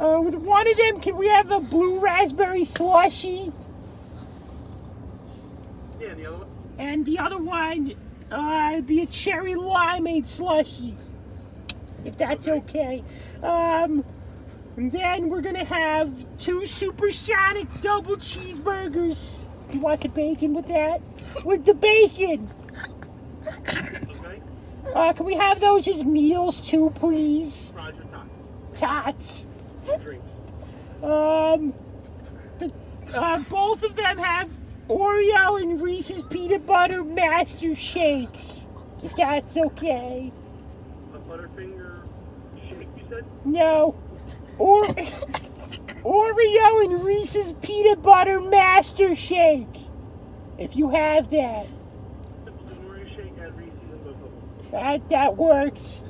With one of them, can we have a blue raspberry slushy? Yeah, the other one? And the other one, it'd be a cherry limeade slushy, if that's okay. And then we're gonna have 2 supersonic double cheeseburgers. You want the bacon with that? With the bacon. Okay. Can we have those as meals too, please? Roger, Tots. drinks. Both of them have Oreo and Reese's peanut butter master shakes, if that's okay. A Butterfinger shake, you said? No. Oreo and Reese's peanut butter master shake, if you have that. Simple Oreo shake, add Reese's and both of them. That works.